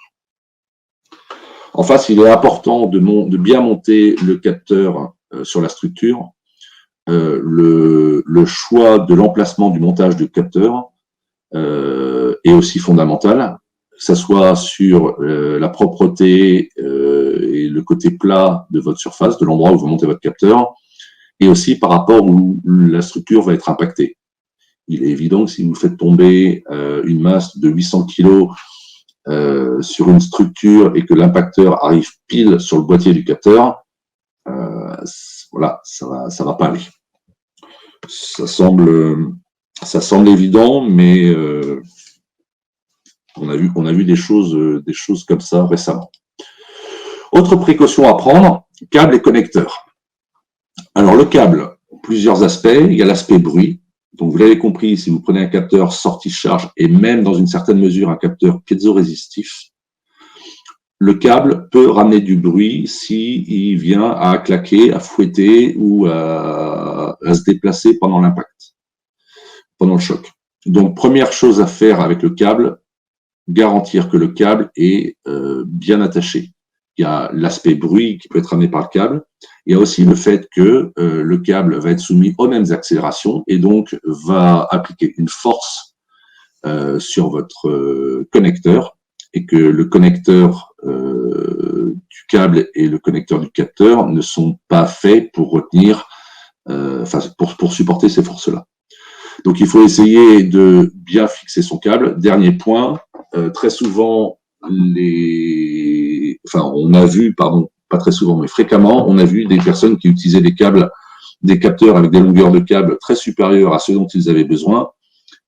En face, il est important de bien monter le capteur sur la structure. Le choix de l'emplacement du montage du capteur est aussi fondamental, que ce soit sur la propreté et le côté plat de votre surface, de l'endroit où vous montez votre capteur, et aussi par rapport où la structure va être impactée. Il est évident que si vous faites tomber une masse de 800 kg sur une structure et que l'impacteur arrive pile sur le boîtier du capteur, voilà, ça va pas aller. Ça semble évident, mais on a vu des choses comme ça récemment. Autre précaution à prendre, câble et connecteur. Alors le câble, plusieurs aspects. Il y a l'aspect bruit. Donc vous l'avez compris, si vous prenez un capteur sortie charge et même dans une certaine mesure un capteur piezo-résistif, le câble peut ramener du bruit s'il vient à claquer, à fouetter ou à se déplacer pendant l'impact, pendant le choc. Donc première chose à faire avec le câble, garantir que le câble est bien attaché. Il y a l'aspect bruit qui peut être amené par le câble. Il y a aussi le fait que le câble va être soumis aux mêmes accélérations et donc va appliquer une force sur votre connecteur et que le connecteur du câble et le connecteur du capteur ne sont pas faits pour retenir, pour supporter ces forces-là. Donc il faut essayer de bien fixer son câble. Dernier point, très souvent, on a vu, pas très souvent, mais fréquemment, on a vu des personnes qui utilisaient des capteurs avec des longueurs de câble très supérieures à ceux dont ils avaient besoin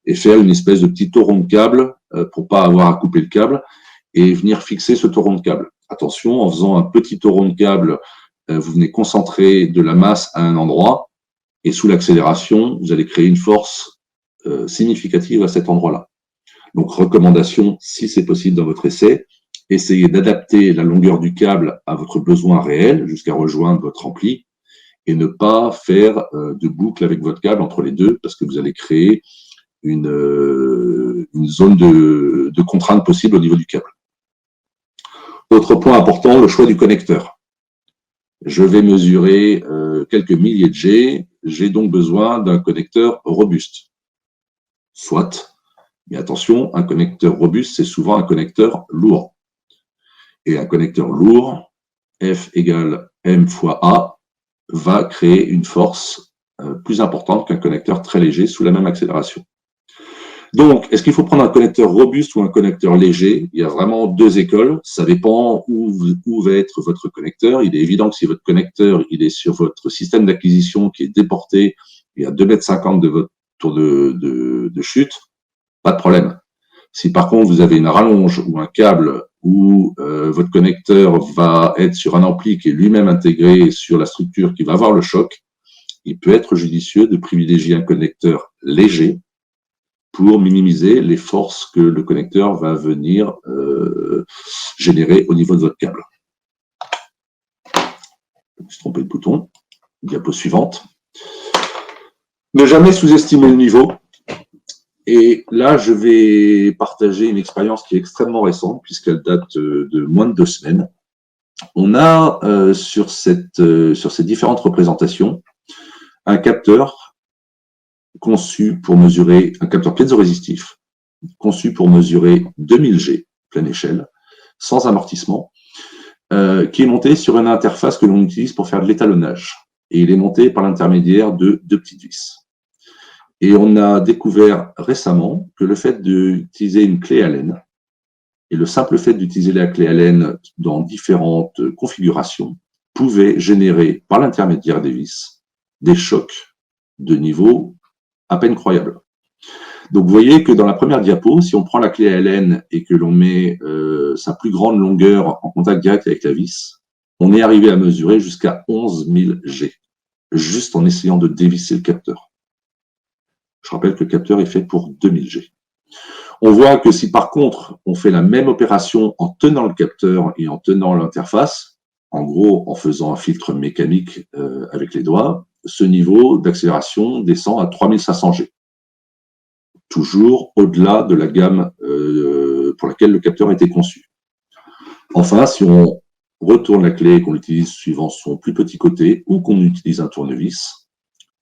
et faire une espèce de petit torron de câble pour pas avoir à couper le câble et venir fixer ce torron de câble. Attention, en faisant un petit torron de câble, vous venez concentrer de la masse à un endroit et sous l'accélération, vous allez créer une force significative à cet endroit-là. Donc, recommandation, si c'est possible dans votre essai, essayez d'adapter la longueur du câble à votre besoin réel jusqu'à rejoindre votre ampli et ne pas faire de boucle avec votre câble entre les deux parce que vous allez créer une zone de contrainte possible au niveau du câble. Autre point important, le choix du connecteur. Je vais mesurer quelques milliers de G, j'ai donc besoin d'un connecteur robuste. Soit, mais attention, un connecteur robuste, c'est souvent un connecteur lourd. Et un connecteur lourd, F égale M fois A, va créer une force plus importante qu'un connecteur très léger sous la même accélération. Donc, est-ce qu'il faut prendre un connecteur robuste ou un connecteur léger? Il y a vraiment deux écoles. Ça dépend où va être votre connecteur. Il est évident que si votre connecteur il est sur votre système d'acquisition qui est déporté et à 2,50 m de votre tour de chute, pas de problème. Si par contre vous avez une rallonge ou un câble où votre connecteur va être sur un ampli qui est lui-même intégré sur la structure qui va avoir le choc, il peut être judicieux de privilégier un connecteur léger pour minimiser les forces que le connecteur va venir générer au niveau de votre câble. Je me suis trompé de bouton. Diapo suivante. Ne jamais sous-estimer le niveau. Et là, je vais partager une expérience qui est extrêmement récente, puisqu'elle date de moins de 2 semaines. On a sur ces différentes représentations un capteur conçu pour mesurer, un capteur piézoresistif, conçu pour mesurer 2000 G, pleine échelle, sans amortissement, qui est monté sur une interface que l'on utilise pour faire de l'étalonnage. Et il est monté par l'intermédiaire de 2 petites vis. Et on a découvert récemment que le fait d'utiliser une clé Allen, et le simple fait d'utiliser la clé Allen dans différentes configurations, pouvait générer, par l'intermédiaire des vis, des chocs de niveau à peine croyables. Donc vous voyez que dans la première diapo, si on prend la clé Allen et que l'on met sa plus grande longueur en contact direct avec la vis, on est arrivé à mesurer jusqu'à 11 000 G, juste en essayant de dévisser le capteur. Je rappelle que le capteur est fait pour 2000 G. On voit que si par contre, on fait la même opération en tenant le capteur et en tenant l'interface, en gros, en faisant un filtre mécanique avec les doigts, ce niveau d'accélération descend à 3500 G. Toujours au-delà de la gamme pour laquelle le capteur a été conçu. Enfin, si on retourne la clé et qu'on l'utilise suivant son plus petit côté ou qu'on utilise un tournevis,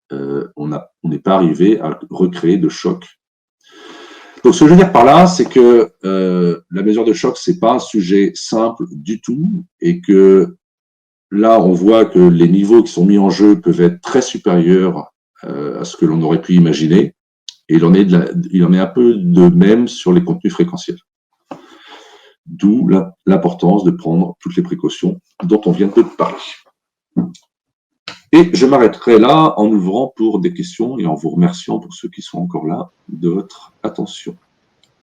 on n'est pas arrivé à recréer de choc. Donc, ce que je veux dire par là, c'est que la mesure de choc, c'est pas un sujet simple du tout, et que là, on voit que les niveaux qui sont mis en jeu peuvent être très supérieurs à ce que l'on aurait pu imaginer, et il en est un peu de même sur les contenus fréquentiels. D'où l'importance de prendre toutes les précautions dont on vient de parler. Et je m'arrêterai là en ouvrant pour des questions et en vous remerciant pour ceux qui sont encore là de votre attention.